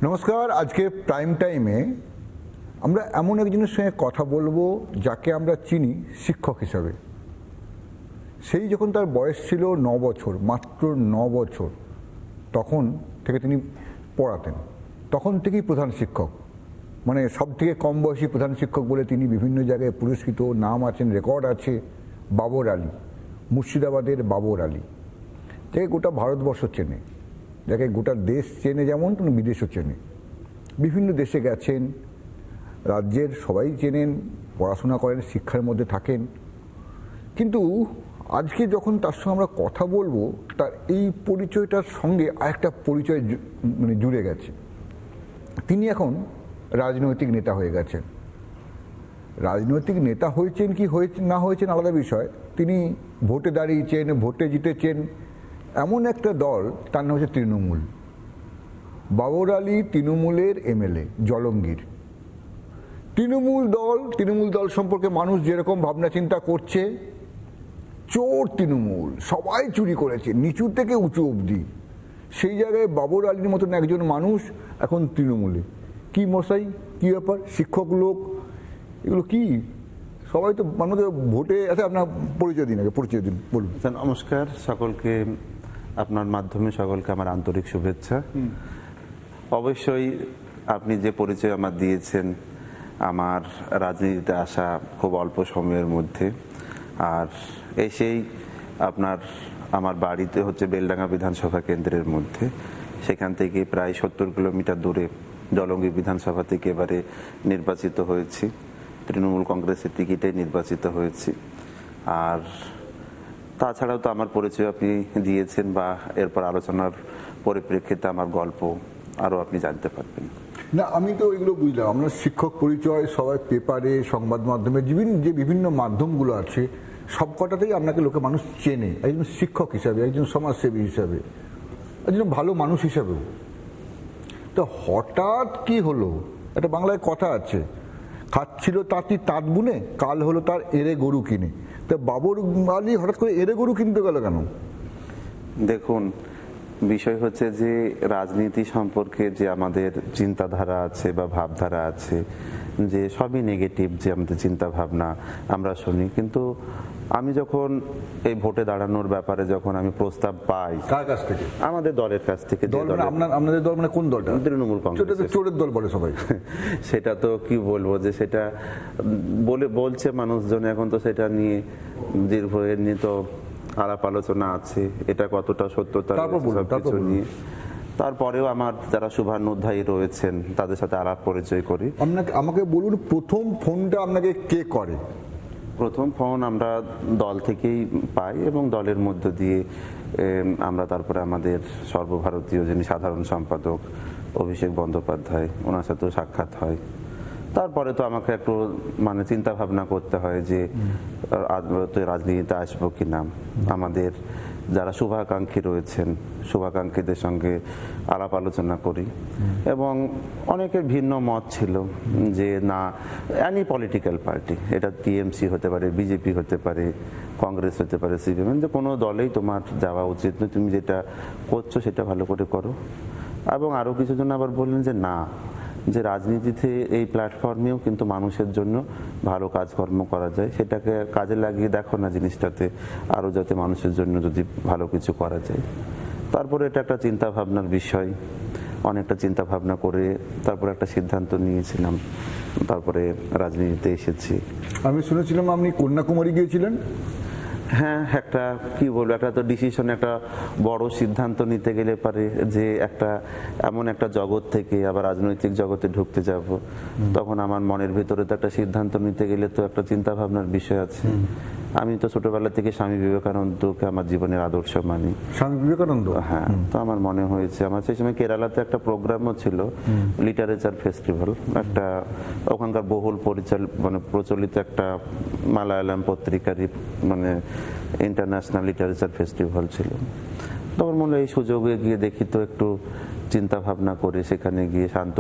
নমস্কার। আজকে প্রাইম টাইমে আমরা এমন একজনের সঙ্গে কথা বলবো যাকে আমরা চিনি শিক্ষক হিসাবে। সেই যখন তার বয়স ছিল 9 বছর, মাত্র 9 বছর, তখন থেকে তিনি পড়াতেন। তখন থেকেই প্রধান শিক্ষক, মানে সব থেকে কম বয়সী প্রধান শিক্ষক বলে তিনি বিভিন্ন জায়গায় পুরস্কৃত, নাম আছেন, রেকর্ড আছে। বাবর আলী, মুর্শিদাবাদের বাবর আলী, যাকে গোটা ভারতবর্ষ চেনে, যাকে গোটা দেশ চেনে, যেমন তিনি বিদেশও চেনে। বিভিন্ন দেশে গেছেন, রাজ্যের সবাই চেনেন, পড়াশোনা করেন, শিক্ষার মধ্যে থাকেন। কিন্তু আজকে যখন তার সঙ্গে আমরা কথা বলবো, তার এই পরিচয়টার সঙ্গে আরেকটা পরিচয় মানে জুড়ে গেছে। তিনি এখন রাজনৈতিক নেতা হয়ে গেছেন। রাজনৈতিক নেতা হয়েছেন কি না হয়েছেন আলাদা বিষয়। তিনি ভোটে দাঁড়িয়েছেন, ভোটে জিতেছেন এমন একটা দল, তার নাম হচ্ছে তৃণমূল। বাবর আলী তৃণমূলের এমএলএ, জলঙ্গির। তৃণমূল দল সম্পর্কে মানুষ যেরকম ভাবনা চিন্তা করছে, চোর তৃণমূল, সবাই চুরি করেছে নিচু থেকে উঁচু অবধি, সেই জায়গায় বাবর আলীর মতন একজন মানুষ এখন তৃণমূলে। কি মশাই, কি ব্যাপার? শিক্ষক লোক, এগুলো কি? সবাই তো মানুষকে ভোটে আছে। আপনার পরিচয় দিন, আগে পরিচয় দিন, বলুন। নমস্কার সকলকে, আপনার মাধ্যমে সকলকে আমার আন্তরিক শুভেচ্ছা। অবশ্যই আপনি যে পরিচয় আমার দিয়েছেন, আমার রাজনীতিতে আসা খুব অল্প সময়ের মধ্যে, আর এসেই আমার বাড়িতে হচ্ছে বেলডাঙ্গা বিধানসভা কেন্দ্রের মধ্যে, সেখান থেকে প্রায় 70 কিলোমিটার দূরে জলঙ্গি বিধানসভা থেকে এবারে নির্বাচিত হয়েছি। তৃণমূল কংগ্রেসের টিকিটে নির্বাচিত হয়েছি। আর তাছাড়াও তো আমার পরিচয় আপনি দিয়েছেন, বা এরপর আলোচনার পরিপ্রেক্ষিতে আমার গল্প আরও আপনি জানতে পারবেন। না, আমি তো এগুলো বুঝলাম। আপনার শিক্ষক পরিচয় সবাই পেপারে, সংবাদ মাধ্যমে, যে বিভিন্ন মাধ্যমগুলো আছে সব কটাতেই আপনাকে লোকে মানুষ চেনে একজন শিক্ষক হিসাবে, একজন সমাজসেবী হিসাবে, একজন ভালো মানুষ হিসাবেও। তো হঠাৎ কি হলো? একটা বাংলায় কথা আছে, খাচ্ছিল তাঁতি তাঁত বুনে, কাল হলো তার এড়ে গরু কিনে। তো বাবর আলী হঠাৎ করে এড়ে গরু কিনতে গেল কেন? দেখুন, বিষয় হচ্ছে যে রাজনীতি সম্পর্কে যে আমাদের চিন্তাধারা আছে বা ভাবধারা আছে, যে সবই নেগেটিভ, যে আমাদের চিন্তা ভাবনা আমরা শুনি। কিন্তু আমি যখন এই ভোটে দাঁড়ানোর ব্যাপারে যখন আমি প্রস্তাব পাই, কার কাছ থেকে? আমাদের দলের কাছ থেকে। আপনাদের দল মানে কোন দলটা? তৃণমূল কংগ্রেস। চোরের দল বলে সবাই। সেটা তো কি বলবো, যে সেটা বলছে মানুষজন, এখন তো সেটা নিয়ে দীর্ঘ নিয়ে তো আলাপ আলোচনা আছে, এটা কতটা সত্যতা নিয়ে। তারপরেও আমার যারা শুভানুধ্যায়ী রয়েছেন তাদের সাথে আলাপ পরিচয় করি। আমাকে বলুন, প্রথম ফোনটা আপনাকে কে করে? প্রথম ফোন আমরা দল থেকেই পাই, এবং দলের মধ্য দিয়ে আমরা তারপরে আমাদের সর্বভারতীয় যিনি সাধারণ সম্পাদক অভিষেক বন্দ্যোপাধ্যায়, ওনার সাথেও সাক্ষাৎ হয়। তারপরে তো আমাকে একটু মানে চিন্তা ভাবনা করতে হয় যে রাজনীতিতে আসবো কিনা। আমাদের যারা শুভাকাঙ্ক্ষী রয়েছেন, শুভাকাঙ্ক্ষীদের সঙ্গে আলাপ আলোচনা করি, এবং অনেকের ভিন্ন মত ছিল যে না, এনি পলিটিক্যাল পার্টি, এটা টিএমসি হতে পারে, বিজেপি হতে পারে, কংগ্রেস হতে পারে, সিপিএম, যে কোনো দলেই তোমার যাওয়া উচিত নয়, তুমি যেটা করছো সেটা ভালো করে করো। এবং আরও কিছু জন আবার বললেন যে না, যে রাজনীতিতে এই প্ল্যাটফর্মেও কিন্তু মানুষের জন্য ভালো কাজকর্ম করা যায়, সেটাকে কাজে লাগিয়ে দেখো না জিনিসটাতে, আরও যাতে মানুষের জন্য যদি ভালো কিছু করা যায়। তারপরে এটা একটা চিন্তা ভাবনার বিষয়, অনেকটা চিন্তা ভাবনা করে তারপরে একটা সিদ্ধান্ত নিয়েছিলাম, তারপরে রাজনীতিতে এসেছি। আমি শুনেছিলাম আপনি কন্যাকুমারী গিয়েছিলেন। হ্যাঁ, একটা কি বলবো, একটা তো ডিসিশন, একটা বড় সিদ্ধান্ত নিতে গেলে পারে যে একটা এমন একটা জগৎ থেকে আবার রাজনৈতিক জগতে ঢুকতে যাব, তখন আমার মনের ভিতরে তো একটা সিদ্ধান্ত নিতে গেলে তো একটা চিন্তা ভাবনার বিষয় আছে। আমি তো ছোটবেলা থেকে স্বামী বিবেকানন্দকে আমার জীবনের আদর্শ মানি। স্বামী বিবেকানন্দ? হ্যাঁ। তো আমার মনে হয়েছে, আমার সেই সময় কেরালাতে একটা প্রোগ্রামও ছিল, লিটারেচার ফেস্টিভ্যাল, একটা ওখানকার বহুল প্রচলিত একটা মালায়ালাম পত্রিকারই মানে ইন্টারন্যাশনাল লিটারেচার ফেস্টিভ্যাল ছিল। তখন মনে হয় এই সুযোগে গিয়ে দেখি তো, একটু চিন্তা ভাবনা করে সেখানে গিয়ে শান্ত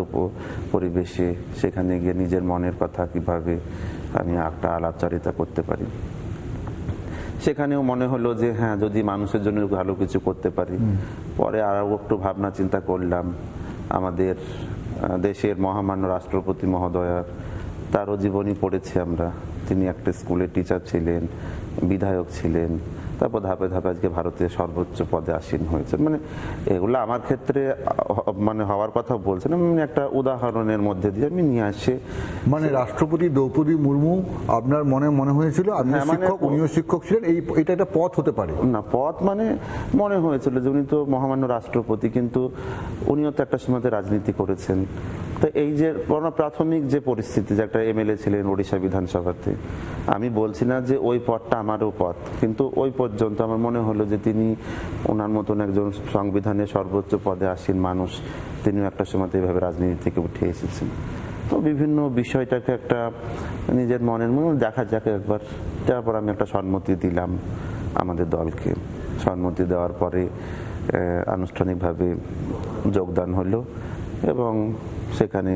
পরিবেশে, সেখানে গিয়ে নিজের মনের কথা কিভাবে আমি একটা আলাপচারিতা করতে পারি। সেখানেও মনে হলো যে হ্যাঁ, যদি মানুষের জন্য ভালো কিছু করতে পারি। পরে আরও একটু ভাবনা চিন্তা করলাম, আমাদের দেশের মহামান্য রাষ্ট্রপতি মহোদয়ার তারও জীবনী পড়েছি আমরা। তিনি একটা স্কুলের টিচার ছিলেন, বিধায়ক ছিলেন, তারপর ধাপে ধাপে আজকে ভারতের সর্বোচ্চ পদে আসীন হয়েছে। মানে এগুলো আমার ক্ষেত্রে মানে হওয়ার কথা বলছেন, আমি একটা উদাহরণের মধ্যে দিয়ে আমি নিয়ে আসি। মানে রাষ্ট্রপতি দ্রৌপদী মুর্মু আপনার মনে হয়েছিল, আপনি হ্যাঁ, মানে শিক্ষক, উনিও শিক্ষক ছিলেন, এটা একটা পথ হতে পারে না, পথ মানে মনে হয়েছিল যে উনি তো মহামান্য রাষ্ট্রপতি, কিন্তু উনিও তো একটা সময়তে রাজনীতি করেছেন। তো এই যে প্রাথমিক যে পরিস্থিতি, যে একটা এমএলএ ছিলেন ওড়িশা বিধানসভাতে, আমি বলছি না যে ওই পথটা আমারও পথ, কিন্তু ওই পর্যন্ত আমার মনে হলো যে তিনি ওনার মতন একজন সংবিধানের সর্বোচ্চ পদে আসীন মানুষ, তিনিও একটা সময়তে এভাবে রাজনীতি থেকে উঠে এসেছেন। তো বিভিন্ন বিষয়টাকে একটা নিজের মনের মনে দেখা যাক একবার, তারপর আমি একটা সম্মতি দিলাম আমাদের দলকে। সম্মতি দেওয়ার পরে আনুষ্ঠানিকভাবে যোগদান হলো এবং সেখানে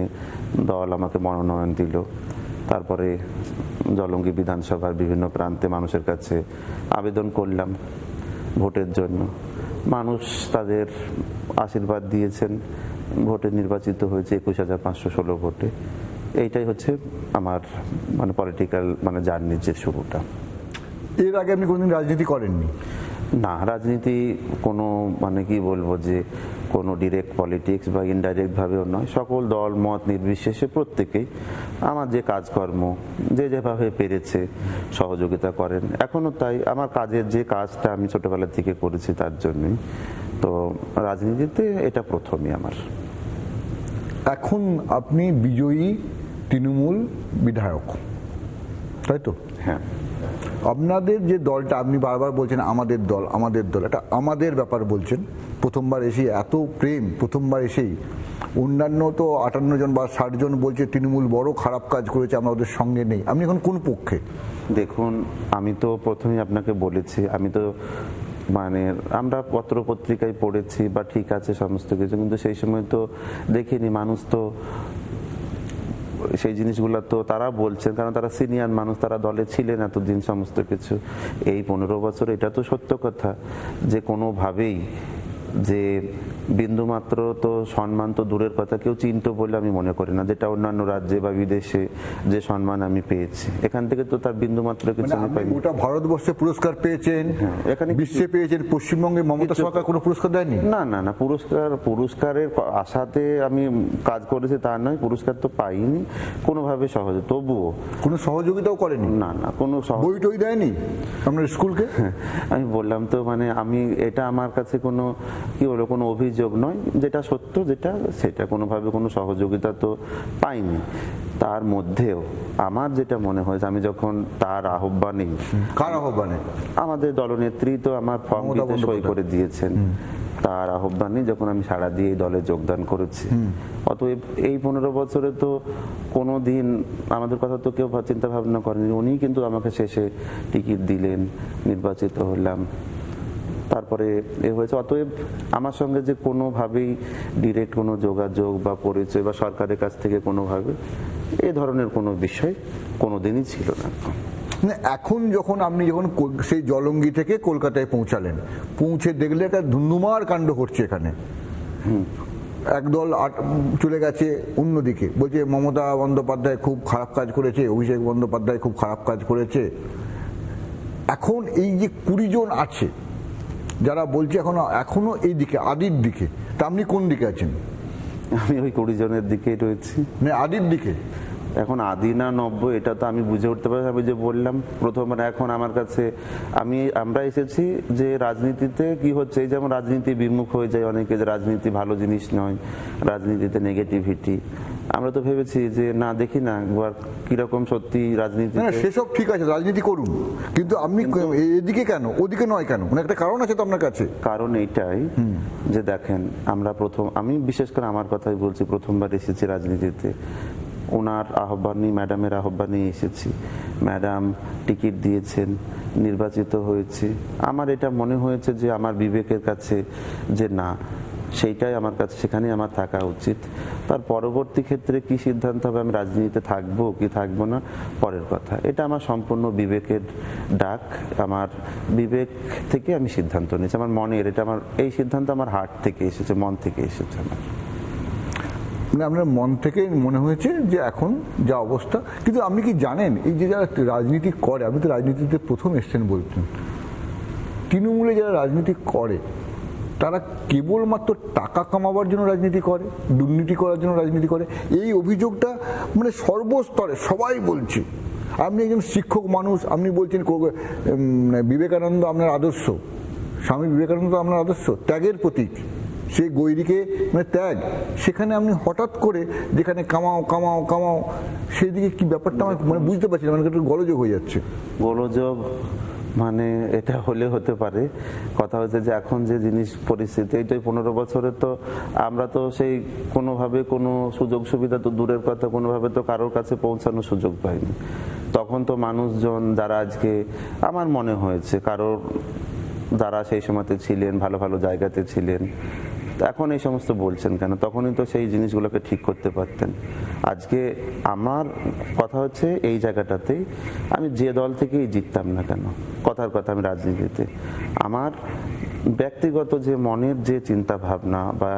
দল আমাকে মনোনয়ন দিল। তারপরে জলঙ্গি বিধানসভার বিভিন্ন প্রান্তে মানুষের কাছে আবেদন করলাম ভোটের জন্য। মানুষ তাদের আশীর্বাদ দিয়েছেন, ভোটে নির্বাচিত হয়েছে 21,516 ভোটে। এইটাই হচ্ছে আমার মানে পলিটিক্যাল মানে জার্নির যে শুরুটা। এর আগে আপনি কোনোদিন রাজনীতি করেননি? না, রাজনীতি কোনো মানে কি বলবো যে কোনো ডিরেক্ট পলিটিক্স বা ইনডাইরেক্ট ভাবেও নয়, সকল দল মত নির্বিশেষে প্রত্যেকেই আমার যে কাজকর্ম যে যেভাবে পেরেছে সহযোগিতা করেন, এখনো তাই। আমার কাজের যে কাজটা আমি ছোটবেলা থেকে করেছি তার জন্যই। তো রাজনীতিতে এটা প্রথমই আমার। এখন আপনি বিজয়ী তৃণমূল বিধায়ক, তাই তো? হ্যাঁ। আপনাদের যে দলটা, আপনি বারবার বলছেন আমাদের দল আমাদের দল, এটা আমাদের ব্যাপার বলছেন। প্রথমবার এসে এত প্রেম, প্রথমবার এসেই অন্যান্য তো 58 জন বা 60 জন বলছে তৃণমূল বড় খারাপ কাজ করেছে, আমরা ওদের সঙ্গে নেই। আপনি এখন কোন পক্ষে? দেখুন, আমি তো প্রথমেই আপনাকে বলেছি, আমি তো মানে আমরা পত্র পত্রিকায় পড়েছি বা ঠিক আছে সমস্ত কিছু, কিন্তু সেই সময় তো দেখিনি মানুষ তো সেই জিনিসগুলো তো তারা বলছেন, কারণ তারা সিনিয়র মানুষ, তারা দলে ছিলেন এতদিন সমস্ত কিছু। এই 15 বছর এটা তো সত্য কথা যে কোনোভাবেই যে বিন্দুমাত্র তো সম্মান তো দূরের কথা, কেউ চিনতো বলে আমি মনে করি না, যেটা অন্যান্য রাজ্যে বা বিদেশে যে সম্মান আমি পেয়েছি, এখান থেকে তো তার বিন্দুমাত্র কিছু আমি পাইনি। গোটা ভারতবর্ষে পুরস্কার পেয়েছেন, এখানে বিশ্বে পেয়েছেন, পশ্চিমবঙ্গে মমতা সরকার কোনো পুরস্কার দেয়নি? না না না, পুরস্কারের আশাতে আমি কাজ করেছি তা নয়, পুরস্কার তো পাইনি কোনোভাবে সহজে, তবুও কোনো সহযোগিতাও করেনি? না না, কোনো বই টই দেয়নি আপনার স্কুলকে? আমি বললাম তো, মানে আমি এটা আমার কাছে কোনো কি বলবো কোনো অভিযোগ নয়, যেটা সত্য যেটা সেটা, কোনোভাবে কোনো সহযোগিতা তো পাইনি। তার মধ্যেও আমার যেটা মনে হয়েছে, আমি যখন তার আহ্বানে, কার আহ্বানে? আমাদের দলনেত্রী তো আমার ফর্মটিতে সই করে দিয়েছেন, তার আহ্বানে যখন আমি সাড়া দিয়ে এই দলে যোগদান করেছি, অতএব এই 15 বছরে তো কোনো দিন আমাদের কথা তো কেউ চিন্তা ভাবনা করেনি। উনি কিন্তু আমাকে শেষে টিকিট দিলেন, নির্বাচিত হলাম, তারপরে এ হয়েছে। অতএব আমার সঙ্গে যে কোনোভাবেই ডিরেক্ট কোনো যোগাযোগ বা পরিচয় বা সরকারের কাছ থেকে কোনোভাবে এ ধরনের কোনো বিষয় কোনোদিনই ছিল না। এখন যখন আপনি সেই জলঙ্গি থেকে কলকাতায় পৌঁছালেন, পৌঁছে দেখলে একটা ধুন্ধুমার কাণ্ড ঘটছে এখানে। একদল চলে গেছে অন্যদিকে, বলছে মমতা বন্দ্যোপাধ্যায় খুব খারাপ কাজ করেছে, অভিষেক বন্দ্যোপাধ্যায় খুব খারাপ কাজ করেছে। এখন এই যে 20 জন আছে যারা বলছে এখনো এই দিকে, আদির দিকে, তা আপনি কোন দিকে আছেন? আমি ওই 20 জনের দিকেই রয়েছি। মানে আদির দিকে? এখন আদি না নব্য এটা তো আমি বুঝে উঠতে পারি। আমি যে বললাম প্রথমবার, এখন আমার কাছে আমরা এসেছি যে রাজনীতিতে কি হচ্ছে, এই যেমন রাজনীতি বিমুখ হয়ে যায় অনেকে, যে রাজনীতি ভালো জিনিস নয়, রাজনীতিতে নেগেটিভিটি। আমরা তো ভেবেছি যে না, দেখি না একবার কিরকম সত্যি রাজনীতি। সেসব ঠিক আছে, রাজনীতি করুন, কিন্তু আপনি এদিকে কেন, ওদিকে নয় কেন? মানে একটা কারণ আছে তো আপনার কাছে? কারণ এইটাই যে দেখেন, আমি বিশেষ করে আমার কথাই বলছি, প্রথমবার এসেছি রাজনীতিতে, ওনার আহ্বানে, ম্যাডামের আহ্বানে এসেছি, ম্যাডাম টিকিট দিয়েছেন, নির্বাচিত হয়েছে। আমার এটা মনে হয়েছে যে আমার বিবেকের কাছে যে না, সেইটাই আমার কাছে, সেখানেই আমার থাকা উচিত। তার পরবর্তী ক্ষেত্রে কি সিদ্ধান্ত হবে, আমি রাজনীতিতে থাকবো কি থাকবো না পরের কথা, এটা আমার সম্পূর্ণ বিবেকের ডাক। আমার বিবেক থেকে আমি সিদ্ধান্ত নিয়েছি, আমার মনের, এটা আমার এই সিদ্ধান্ত আমার হার্ট থেকে এসেছে, মন থেকে এসেছে আমার। মানে আপনার মন থেকে মনে হয়েছে যে এখন যা অবস্থা। কিন্তু আপনি কি জানেন এই যে যারা রাজনীতি করে, আপনি তো রাজনীতিতে প্রথম এসছেন বলছেন, তৃণমূলে যারা রাজনীতি করে তারা কেবলমাত্র টাকা কামাবার জন্য রাজনীতি করে, দুর্নীতি করার জন্য রাজনীতি করে, এই অভিযোগটা মানে সর্বস্তরে সবাই বলছে। আপনি একজন শিক্ষক মানুষ, আপনি বলছেন বিবেকানন্দ আপনার আদর্শ, স্বামী বিবেকানন্দ আপনার আদর্শ, ত্যাগের প্রতীক, সে গৈরিকে মানে ত্যাগ, সেখানে আপনি হঠাৎ করে যেখানে কামাও কামাও কামাও, সেই দিকে কি ব্যাপারটা আমার মানে বুঝতে পারছি না, মানে একটু গোলযোগ হয়ে যাচ্ছে। গোলযোগ মানে এটা হলে হতে পারে, কথা হচ্ছে যে এখন যে জিনিস পরিস্থিতি, এইটাই 15 বছরে তো আমরা তো সেই কোনোভাবে কোনো সুযোগ সুবিধা তো দূরের কথা, কোনোভাবে তো কারোর কাছে পৌঁছানোর সুযোগ পাইনি। তখন তো মানুষজন যারা আজকে আমার মনে হয়েছে কারোর যারা সেই সময়তে ছিলেন, ভালো ভালো জায়গাতে ছিলেন, এখন এই সমস্ত বলছেন কেন? তখনই তো সেই জিনিসগুলোকে ঠিক করতে পারতেন। আজকে আমার কথা হচ্ছে এই জায়গাটাতেই আমি যে দল থেকেই জিততাম না কেন, কথার কথা আমি রাজনীতিতে আমার ব্যক্তিগত যে মনের যে চিন্তা ভাবনা বা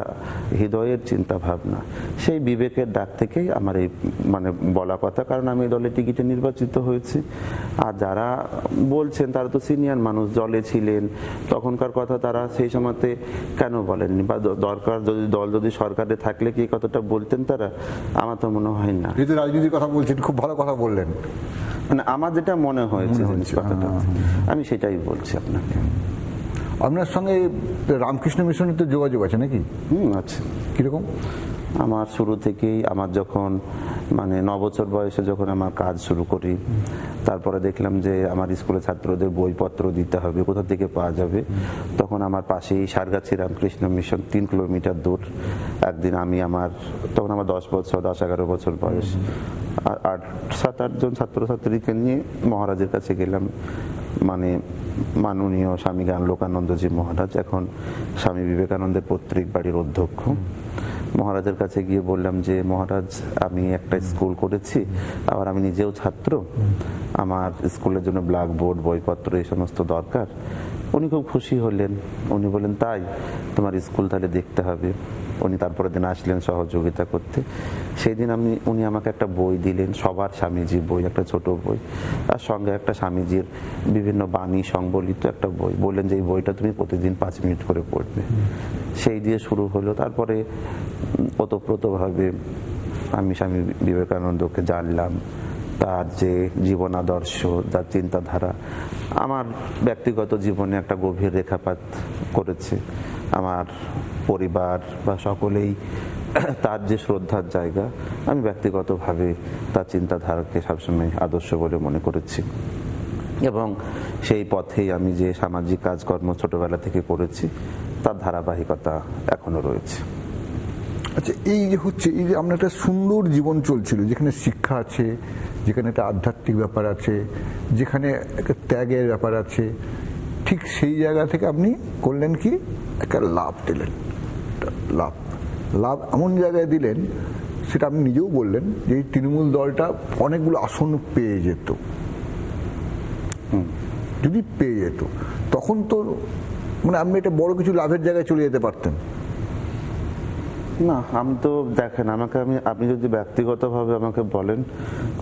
হৃদয়ের চিন্তা ভাবনা, সেই বিবেকের ডাক থেকেই আমার এই মানে বলা কথা। কারণ আমি এই দলের টিকিটে নির্বাচিত হয়েছি। আর যারা বলছেন তারা তো সিনিয়র মানুষ, দলে ছিলেন, তখনকার কথা তারা সেই সময়তে কেন বলেননি, বা দরকার যদি দল যদি সরকারে থাকলে কি কতটা বলতেন তারা, আমার তো মনে হয় না। যেহেতু রাজনীতির কথা বলছেন, খুব ভালো কথা বললেন, মানে আমার যেটা মনে হয়েছে জিনিস কথাটা আমি সেটাই বলছি আপনাকে। আপনার সঙ্গে রামকৃষ্ণ মিশনের তো যোগাযোগ আছে নাকি? আছে। কিরকম? আমার শুরু থেকেই, আমার যখন মানে 9 বছর বয়সে যখন আমার কাজ শুরু করি, তারপরে দেখলাম যে আমার স্কুলের ছাত্রদের বইপত্র দিতে হবে, কোথা থেকে পাওয়া যাবে, তখন আমার পাশেই সারগাছি রামকৃষ্ণ মিশন 3 কিলোমিটার দূর। একদিন আমি তখন আমার 10-11 বছর বয়স, 7-8 জন ছাত্রছাত্রীকে নিয়ে মহারাজের কাছে গেলাম। মানে মাননীয় স্বামী জ্ঞানলোকানন্দজি মহারাজ, এখন স্বামী বিবেকানন্দের পৈতৃক বাড়ির অধ্যক্ষ। মহারাজের কাছে গিয়ে বললাম যে মহারাজ, আমি একটা স্কুল করেছি, আবার আমি নিজেও ছাত্র, আমার স্কুলের জন্য ব্ল্যাকবোর্ড, বইপত্র এই সমস্ত দরকার। উনি খুব খুশি হলেন, উনি বললেন তাই, তোমার স্কুল তাহলে দেখতে হবে। উনি তারপরের দিন আসলেন সহযোগিতা করতে। সেই দিন উনি আমাকে একটা বই দিলেন, সবার স্বামীজির বই, একটা ছোট বই, তার সঙ্গে একটা স্বামীজির বিভিন্ন বাণী সংবলিত একটা বই। বললেন যে এই বইটা তুমি প্রতিদিন 5 মিনিট করে পড়বে। সেই দিয়ে শুরু হলো। তারপরে ওতপ্রোতভাবে আমি স্বামী বিবেকানন্দকে জানলাম, তার যে জীবন আদর্শ, তার চিন্তাধারা আমার ব্যক্তিগত জীবনে একটা গভীর রেখাপাত করেছে। আমার পরিবার বা সকলেই তার যে শ্রদ্ধার জায়গা, আমি ব্যক্তিগতভাবে তার চিন্তাধারাকে সবসময় আদর্শ বলে মনে করেছি, এবং সেই পথেই আমি যে সামাজিক কাজকর্ম ছোটবেলা থেকে করেছি তার ধারাবাহিকতা এখনো রয়েছে। আচ্ছা, এই যে হচ্ছে, এই যে আপনার একটা সুন্দর জীবন চলছিল, যেখানে শিক্ষা আছে, যেখানে একটা আধ্যাত্মিক ব্যাপার আছে, যেখানে একটা ত্যাগের ব্যাপার আছে, ঠিক সেই জায়গা থেকে আপনি করলেন কি, একটা লাভ দিলেন। লাভ এমন জায়গায় দিলেন, সেটা আপনি নিজেও বললেন যে এই তৃণমূল দলটা অনেকগুলো আসন পেয়ে যেত, যদি পেয়ে যেত তখন তো মানে আপনি একটা বড় কিছু লাভের জায়গায় চলে যেতে পারতেন। না, আমি তো দেখেন, আপনি যদি ব্যক্তিগতভাবে আমাকে বলেন,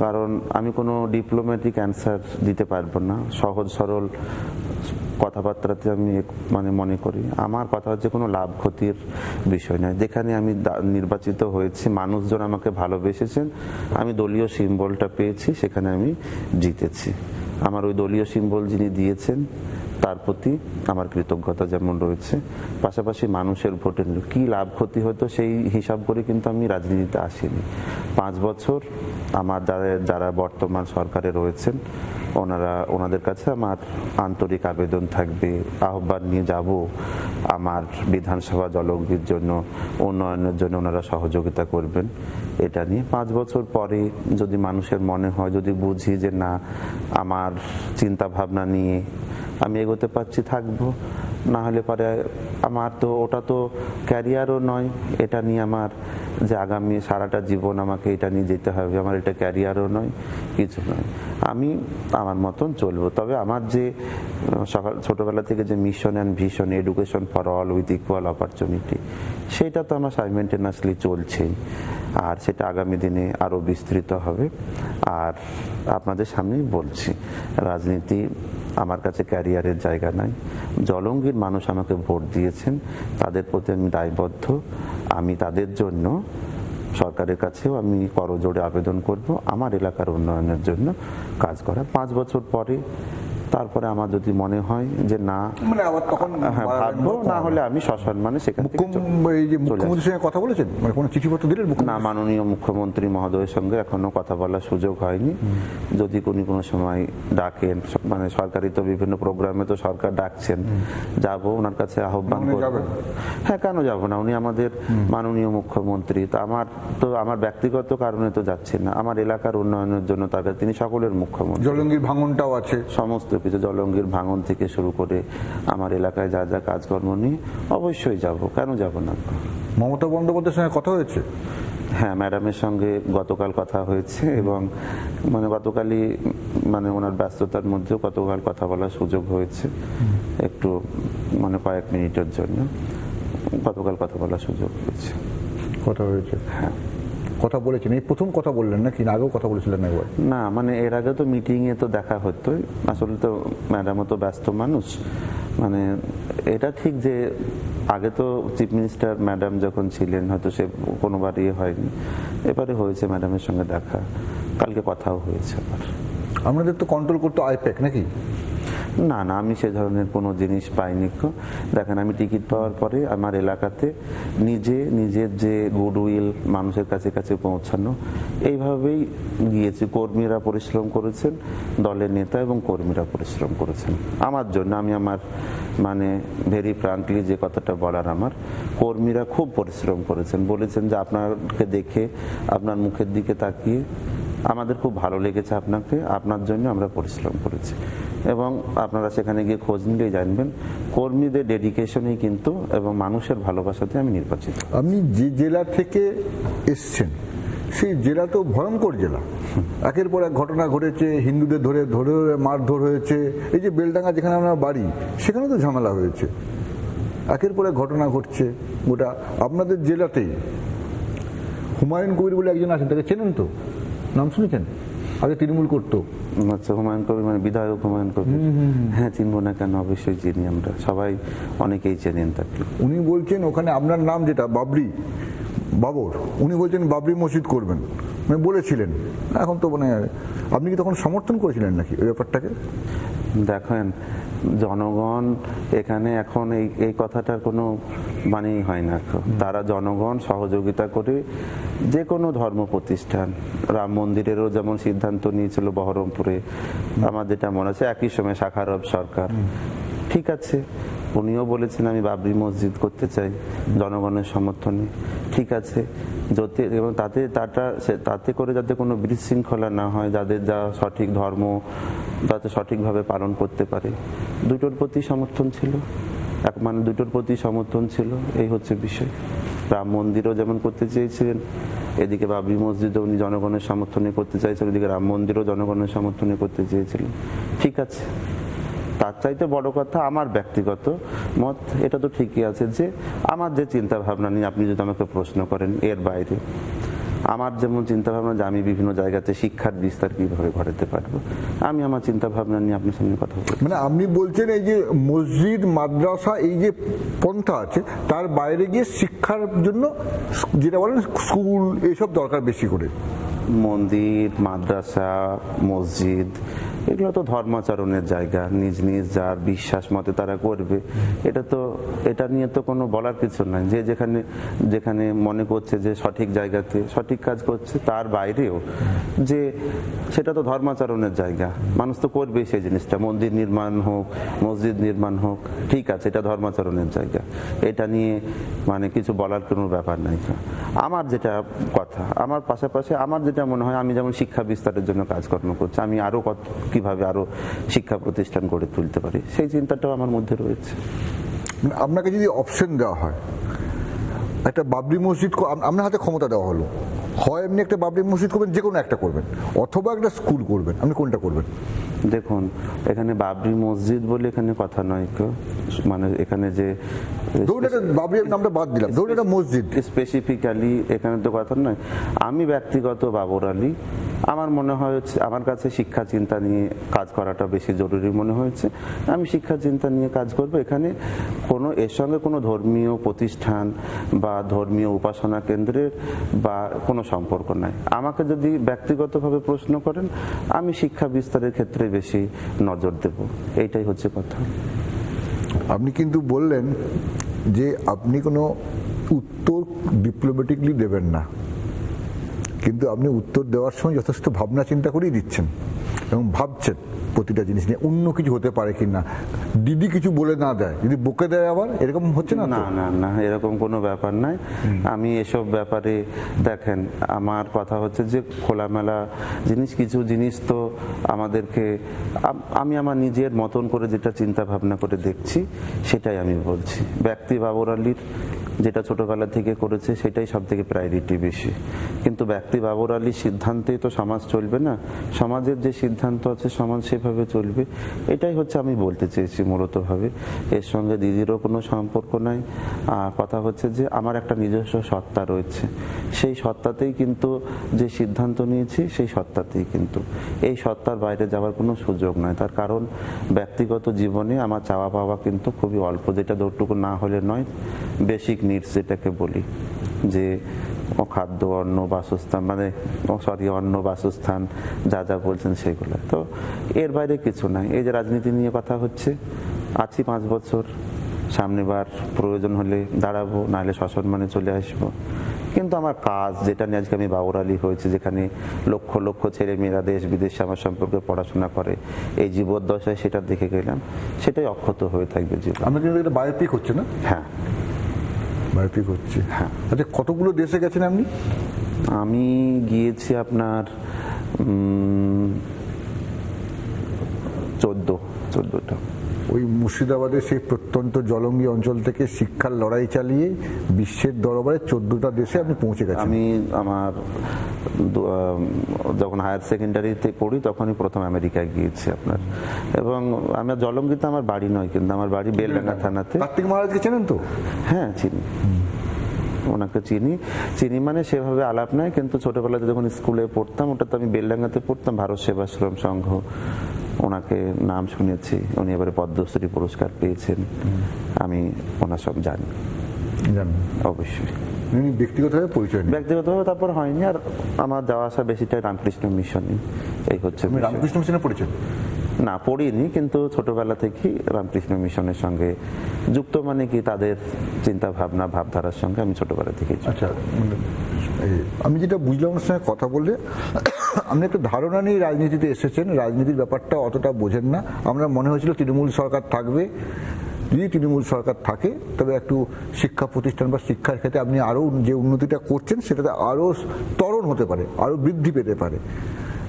কারণ আমি কোনো ডিপ্লোম্যাটিক অ্যান্সার দিতে পারবো না, সহজ সরল কথাবার্তাতে আমি মানে মনে করি আমার কথা হচ্ছে কোনো লাভ ক্ষতির বিষয় নয়। যেখানে আমি নির্বাচিত হয়েছি, মানুষজন আমাকে ভালোবেসেছেন, আমি দলীয় সিম্বলটা পেয়েছি, সেখানে আমি জিতেছি। আমার ওই দলীয় সিম্বল যিনি দিয়েছেন তার প্রতি আমার কৃতজ্ঞতা যেমন রয়েছে, পাশাপাশি মানুষের ভোটের কি লাভ ক্ষতি হতো সেই হিসাব করে কিন্তু আমি রাজনীতিতে আসিনি। 5 বছর আমার যারা বর্তমান সরকারে রয়েছেন ওনাদের কাছে আমার আন্তরিক আবেদন থাকবে, আহ্বান নিয়ে যাব, আমার বিধানসভা জলঙ্গির জন্য, উন্নয়নের জন্য ওনারা সহযোগিতা করবেন। এটা নিয়ে 5 বছর পরে যদি মানুষের মনে হয়, যদি বুঝি যে না আমার চিন্তা ভাবনা নিয়ে আমি এগোতে পারছি, থাকবো। না হলে পরে আমার তো ওটা তো ক্যারিয়ারও নয়, এটা নিয়ে আমার যে আগামী সারাটা জীবন আমাকে এটা নিয়ে যেতে হবে, আমার এটা ক্যারিয়ারও নয়, কিছু নয়, আমি আমার মতন চলবো। তবে আমার যে ছোটবেলা থেকে যে mission and vision, education for all with equal opportunity, সেটা তো আমার সাইমেন্টেনাসলি চলছেই, আর সেটা আগামী দিনে আরও বিস্তৃত হবে। আর আপনাদের সামনেই বলছি, রাজনীতি আমার কাছে ক্যারিয়ারের জায়গা নাই। জলঙ্গির মানুষ আমাকে ভোট দিয়েছেন, তাদের প্রতি আমি দায়বদ্ধ। আমি তাদের জন্য সরকারের কাছেও আমি করজোড়ে আবেদন করব আমার এলাকার উন্নয়নের জন্য কাজ করা। 5 বছর পরে তারপরে আমার যদি মনে হয় যে না, মানে আবার তখন হ্যাঁ ভাববো, না হলে আমি সসম্মানে সেখান থেকে এই যে মুখ্যমন্ত্রীর সঙ্গে কথা বলেছেন, মানে কোনো চিঠিপত্র দিলেন? না, মাননীয় মুখ্যমন্ত্রী মহোদয়ের সঙ্গে এখনো কথা বলার সুযোগ হয়নি। যদি কোনো সময় ডাকেন, মানে সরকারি তো বিভিন্ন প্রোগ্রামে তো সরকার ডাকছেন, যাব ওনার কাছে আহ্বান করব। হ্যাঁ, কেন যাব না, উনি আমাদের মাননীয় মুখ্যমন্ত্রী। তো আমার ব্যক্তিগত কারণে তো যাচ্ছি না, আমার এলাকার উন্নয়নের জন্য তার কাছে, তিনি সকলের মুখ্যমন্ত্রী। জলঙ্গির ভাঙনটাও আছে, সমস্ত কিছু, জলঙ্গির ভাঙন থেকে শুরু করে আমার এলাকায় যা যা কাজকর্ম নিয়ে অবশ্যই যাব, কেন যাব না। মমতা বন্দ্যোপাধ্যায়ের সঙ্গে কথা হয়েছে? হ্যাঁ, ম্যাডামের সঙ্গে গতকাল কথা হয়েছে, এবং মানে গতকালই মানে ওনার ব্যস্ততার মধ্যেও গতকাল কথা বলার সুযোগ হয়েছে, একটু মানে কয়েক মিনিটের জন্য গতকাল কথা বলার সুযোগ হয়েছে। কথা হয়েছে? হ্যাঁ, কথা বলেছেন। এই প্রথম কথা বললেন নাকি আগেও কথা বলেছিলেন একবার? না, মানে এর আগে তো মিটিংয়ে তো দেখা হতোই, আসলে তো ম্যাডামও তো ব্যস্ত মানুষ। মানে এটা ঠিক যে আগে তো চিফ মিনিস্টার ম্যাডাম যখন ছিলেন হয়তো সে কোনোবার হয়নি, এবারে হয়েছে ম্যাডামের সঙ্গে দেখা, কালকে কথাও হয়েছে আবার। আপনাদের তো কন্ট্রোল করতো আইপ্যাক নাকি? না না, আমি সে ধরনের কোনো জিনিস পাইনি। দেখেন, আমি টিকিট পাওয়ার পরে আমার এলাকাতে নিজের যে গুডউইল মানুষের কাছে কাছে পৌঁছানো, এইভাবেই গিয়েছি। কর্মীরা পরিশ্রম করেছেন, দলের নেতা এবং কর্মীরা পরিশ্রম করেছেন আমার জন্য। আমি আমার মানে ভেরি ফ্রাঙ্কলি যে কথাটা বলার, আমার কর্মীরা খুব পরিশ্রম করেছেন, বলেছেন যে আপনাকে দেখে, আপনার মুখের দিকে তাকিয়ে আমাদের খুব ভালো লেগেছে, আপনার জন্য আমরা পরিশ্রম করেছি। এবং আপনারা সেখানে গিয়ে খোঁজ নিলেই জানবেন, কর্মীদের ডেডিকেশনেই কিন্তু এবং মানুষের ভালোবাসাতে আমি নির্বাচিত। আপনি যে জেলা থেকে এসছেন সেই জেলা তো ভয়ঙ্কর জেলা, একের পর এক ঘটনা ঘটেছে, হিন্দুদের ধরে ধরে মারধর হয়েছে। এই যে বেলডাঙ্গা যেখানে আমার বাড়ি, সেখানে তো ঝামেলা হয়েছে, একের পর এক ঘটনা ঘটছে গোটা আপনাদের জেলাতেই। হুমায়ুন কবির বলে একজন আছেন, তাকে চেনেন তো? নাম শুনেছেন? আগে তৃণমূল করতো। আচ্ছা, হুমায়ুন কবির মানে বিধায়ক হুমায়ুন কবির? হ্যাঁ, চিনবো না কেন, অবশ্যই চিনি, আমরা সবাই অনেকেই চেনেন তাকে। উনি বলছেন ওখানে আপনার নাম যেটা বাবর, উনি বলছেন বাবরি মসজিদ করবেন, মানে বলেছিলেন। এখন তো মানে আপনি কি তখন সমর্থন করেছিলেন নাকি ওই ব্যাপারটাকে? দেখেন, জনগণ এখানে এখন এই কথাটার কোনো মানেই হয় না। তারা জনগণ সহযোগিতা করে যে কোনো ধর্ম প্রতিষ্ঠান, রাম মন্দিরেরও যেমন সিদ্ধান্ত নিয়েছিল বহরমপুরে, আমার যেটা মনে আছে একই সময় শাখারব সরকার, ঠিক আছে, উনিও বলেছেন আমি বাবরি মসজিদ করতে চাই জনগণের সমর্থনে, ঠিক আছে, যাতে এবং তাতে করে যাতে কোনো বিশৃঙ্খলা না হয়, যাদের যা সঠিক ধর্ম যাতে সঠিকভাবে পালন করতে পারে, দুটোর প্রতি সমর্থন ছিল। মানে দুটোর প্রতি সমর্থন ছিল, এই হচ্ছে বিষয়। রাম মন্দিরও যেমন করতে চেয়েছিলেন, এদিকে বাবরি মসজিদও উনি জনগণের সমর্থনে করতে চাইছিলেন, এদিকে রাম মন্দিরও জনগণের সমর্থনে করতে চেয়েছিলেন, ঠিক আছে। তার চাইতে বড় কথা আমার ব্যক্তিগত মত, এটা তো ঠিকই আছে যে আমার যে চিন্তা ভাবনা নিয়ে আপনি যদি আমাকে প্রশ্ন করেন, এর বাইরে আমার যেমন চিন্তা ভাবনা যে আমি বিভিন্ন জায়গাতে শিক্ষার বিস্তার কিভাবে ঘটাতে পারবো, আমি আমার চিন্তা ভাবনা নিয়ে আপনার সঙ্গে কথা বলছি। মানে আপনি বলছেন এই যে মসজিদ মাদ্রাসা এই যে পন্থা আছে, তার বাইরে গিয়ে শিক্ষার জন্য যেটা বলেন স্কুল, এইসব দরকার বেশি করে। মন্দির, মাদ্রাসা, মসজিদ, এগুলো তো ধর্মাচরণের জায়গা, নিজ নিজ যার বিশ্বাস মতে তারা করবে। এটা নিয়ে তো কোনো বলার কিছু নাই। যে যেখানে মনে করছে যে সঠিক জায়গাতে সঠিক কাজ করছে, তার বাইরেও যে সেটা তো ধর্মাচরণের জায়গা, মানুষ তো করবে সেই জিনিসটা। মন্দির নির্মাণ হোক, মসজিদ নির্মাণ হোক, ঠিক আছে, এটা ধর্মাচরণের জায়গা, এটা নিয়ে মানে কিছু বলার কোনো ব্যাপার নাই। আমার যেটা কথা, আমার পাশাপাশি আমার যেটা মনে হয়, আমি যেমন শিক্ষা বিস্তারের জন্য কাজকর্ম করছি, আমি আরো কিভাবে আরো শিক্ষা প্রতিষ্ঠান গড়ে তুলতে পারি, সেই চিন্তাটাও আমার মধ্যে রয়েছে। আপনাকে যদি অপশন দেওয়া হয়, একটা বাবরি মসজিদ আপনার হাতে ক্ষমতা দেওয়া হলো, হয় এমনি একটা বাবরি মসজিদ করবেন, যে কোনো একটা করবেন, অথবা একটা স্কুল করবেন, আপনি কোনটা করবেন? দেখুন, এখানে বাবরি মসজিদ বলে এখানে কথা নয় কেউ, মানে এখানে যে ধরুন একটা বাবরির নামটা বাদ দিলাম, ধরুন একটা মসজিদ, স্পেসিফিক্যালি এখানে তো কথা নয়। আমি ব্যক্তিগত বাবর আলী, আমার মনে হয়েছে, আমার কাছে শিক্ষা চিন্তা নিয়ে কাজ করাটা বেশি জরুরি মনে হয়েছে। আমি শিক্ষা চিন্তা নিয়ে কাজ করব। এখানে কোনো এর সঙ্গে কোনো ধর্মীয় প্রতিষ্ঠান বা ধর্মীয় উপাসনা কেন্দ্রের বা কোনো সম্পর্ক নাই। আমাকে যদি ব্যক্তিগতভাবে প্রশ্ন করেন, আমি শিক্ষা বিস্তারের ক্ষেত্রে বেশি নজর দেব, এইটাই হচ্ছে কথা। আপনি কিন্তু বললেন যে আপনি কোনো উত্তর ডিপ্লোম্যাটিকলি দেবেন না, কিন্তু আপনি উত্তর দেওয়ার সময় যথেষ্ট ভাবনা চিন্তা করেই দিচ্ছেন এবং ভাবছেন প্রতিটা জিনিস নিয়ে অন্য কিছু হতে পারে কি না, দিদি কিছু বলে না দেয়, যদি বকে দেয় আবার, এরকম হচ্ছে না? না না না, এরকম কোনো ব্যাপার নাই। আমি এসব ব্যাপারে, দেখেন, আমার কথা হচ্ছে যে খোলামেলা জিনিস, কিছু জিনিস তো আমাদেরকে, আমি আমার নিজের মতন করে যেটা চিন্তা ভাবনা করে দেখছি সেটাই আমি বলছি। ব্যক্তি বাবর আলীর যেটা ছোটবেলা থেকে করেছে সেটাই সব থেকে প্রায়োরিটি বেশি, কিন্তু ব্যক্তি বাবর আলীর সিদ্ধান্তেই তো সমাজ চলবে না। সমাজের যে সিদ্ধান্ত আছে সমাজ সেভাবে চলবে, এটাই হচ্ছে আমি বলতে চেয়েছি মূলতভাবে। এর সঙ্গে দিদিরও কোনো সম্পর্ক নাই। কথা হচ্ছে যে আমার একটা নিজস্ব সত্তা রয়েছে, সেই সত্তাতেই কিন্তু যে সিদ্ধান্ত নিয়েছি সেই সত্তাতেই, কিন্তু এই সত্তার বাইরে যাওয়ার কোনো সুযোগ নয়। তার কারণ ব্যক্তিগত জীবনে আমার চাওয়া পাওয়া কিন্তু খুবই অল্প, যেটা যতটুকু না হলে নয়, বেসিক নিডস যেটাকে বলি, যে খাদ্য, অন্ন, বাসস্থান, মানে অন্ন, বাসস্থান, যা যা বলছেন সেগুলো, তো এর বাইরে কিছু নাই। এই যে রাজনীতি নিয়ে কথা হচ্ছে, আছি 5 বছর, সামনেবার প্রয়োজন হলে দাঁড়াবো, নাহলে সসম্মানে চলে আসবো। কিন্তু আমার কাজ যেটা নিয়ে আজকে আমি বাবর আলী হয়েছে, যেখানে লক্ষ লক্ষ ছেলে মেয়েরা দেশ বিদেশে আমার সম্পর্কে পড়াশোনা করে, এই জীবদ্দশায় সেটা দেখে গেলাম, সেটাই অক্ষত হয়ে থাকবে জীবন। আমরা কিন্তু একটা বায়োপিক হচ্ছে না? হ্যাঁ, বায়োপিক হচ্ছে। হ্যাঁ। আচ্ছা, কতগুলো দেশে গেছেন আপনি? আমি গিয়েছি আপনার 14টা। ওই মুর্শিদাবাদের সেই প্রত্যন্ত জলঙ্গি অঞ্চল থেকে শিক্ষার লড়াই চালিয়ে বিশ্বের দরবারে 14টা দেশে আপনি পৌঁছে গেছেন। আমি আমার যখন হায়ার সেকেন্ডারিতে পড়ি তখনই প্রথম আমেরিকায় গিয়েছি আপনার, এবং আমার জলঙ্গিতে আমার বাড়ি নয়, কিন্তু আমার বাড়ি বেলডাঙ্গা থানাতে। কার্তিক মহারাজকে চেনেন তো? হ্যাঁ, চিনি, ওনাকে চিনি মানে সেভাবে আলাপ নাই, কিন্তু ছোটবেলাতে যখন স্কুলে পড়তাম, ওটা তো আমি বেলডাঙ্গাতে পড়তাম, ভারত সেবাশ্রম সংঘ, ওনাকে নাম শুনেছি। উনি এবারে পদ্মশ্রী পুরস্কার পেয়েছেন, আমি ওনার সব জানি। জানেন? অবশ্যই। উনি ব্যক্তিগতভাবে পরিচয় নেই? ব্যক্তিগতভাবে তারপর হয়নি, আর আমার যাওয়া আসা বেশিটাই রামকৃষ্ণ মিশনই। এই হচ্ছে আপনি রামকৃষ্ণ মিশনে পড়েছেন? না, পড়িনি, কিন্তু ছোটবেলা থেকেই রামকৃষ্ণ মিশনের সঙ্গে যুক্ত, মানে কি তাদের চিন্তা ভাবনা ভাবধারার সঙ্গে আমি ছোটবেলা থেকেই। আচ্ছা, আমি যেটা বুঝলাম ওনার সঙ্গে কথা বললে, আপনি একটা ধারণা নিয়ে রাজনীতিতে এসেছেন, রাজনীতির ব্যাপারটা অতটা বোঝেন না। আমরা মনে হয়েছিল তৃণমূল সরকার থাকবে, যদি তৃণমূল সরকার থাকে তবে একটু শিক্ষা প্রতিষ্ঠান বা শিক্ষার ক্ষেত্রে আপনি আরও যে উন্নতিটা করছেন সেটাতে আরও ত্বরণ হতে পারে, আরও বৃদ্ধি পেতে পারে।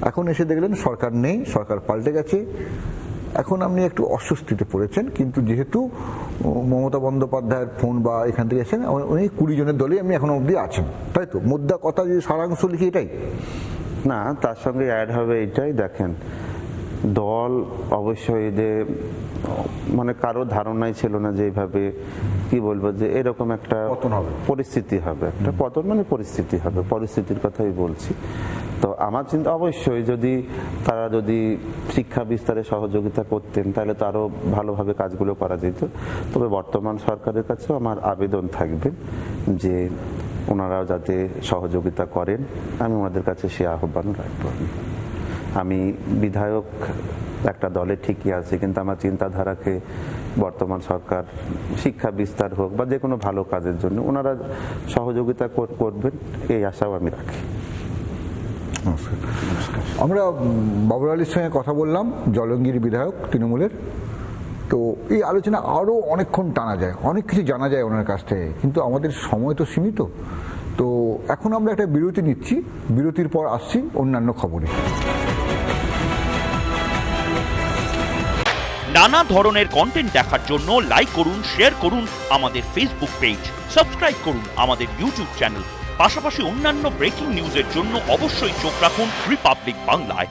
এখন এসে দেখলেন সরকার নেই, সরকার পাল্টে গেছে, এখন আপনি একটু অস্বস্তিতে পড়েছেন। কিন্তু যেহেতু মমতা বন্দ্যোপাধ্যায়ের ফোন বা এখান থেকে এসেছেন, উনি 20 জনের দলেই আপনি এখনো অবধি আছেন, তাই তো? মোদ্দা কথা যদি সারাংশ লিখি এটাই না, তার সঙ্গে অ্যাড হবে এটাই, দেখেন, দল অবশ্যই যে মানে কারো ধারণাই ছিল না যে এইভাবে, কি বলবো, যে এরকম একটা পরিস্থিতি হবে, একটা পতন মানে পরিস্থিতি হবে, পরিস্থিতির কথাই বলছি। তো আমার চিন্তা, অবশ্যই যদি তারা যদি শিক্ষা বিস্তারে সহযোগিতা করতেন তাহলে তো আরো ভালোভাবে কাজগুলো করা যেত। তবে বর্তমান সরকারের কাছেও আমার আবেদন থাকবে যে ওনারাও যাতে সহযোগিতা করেন, আমি ওনাদের কাছে সে আহ্বান রাখবো। আমি বিধায়ক একটা দলে ঠিকই আছে, কিন্তু আমার চিন্তাধারাকে বর্তমান সরকার শিক্ষা বিস্তার হোক বা যে কোনো ভালো কাজের জন্য ওনারা সহযোগিতা করবেন, এই আশাও আমি রাখি। আমরা বাবর আলীর সঙ্গে কথা বললাম, জলঙ্গির বিধায়ক তৃণমূলের। তো এই আলোচনা আরও অনেকক্ষণ টানা যায়, অনেক কিছু জানা যায় ওনার কাছ থেকে, কিন্তু আমাদের সময় তো সীমিত। তো এখন আমরা একটা বিরতি নিচ্ছি, বিরতির পর আসছি অন্যান্য খবরে। নানা ধরনের কন্টেন্ট দেখার জন্য লাইক করুন, শেয়ার করুন আমাদের ফেসবুক পেজ, সাবস্ক্রাইব করুন আমাদের ইউটিউব চ্যানেল। পাশাপাশি অন্যান্য ব্রেকিং নিউজের জন্য অবশ্যই চোখ রাখুন রিপাবলিক বাংলায়।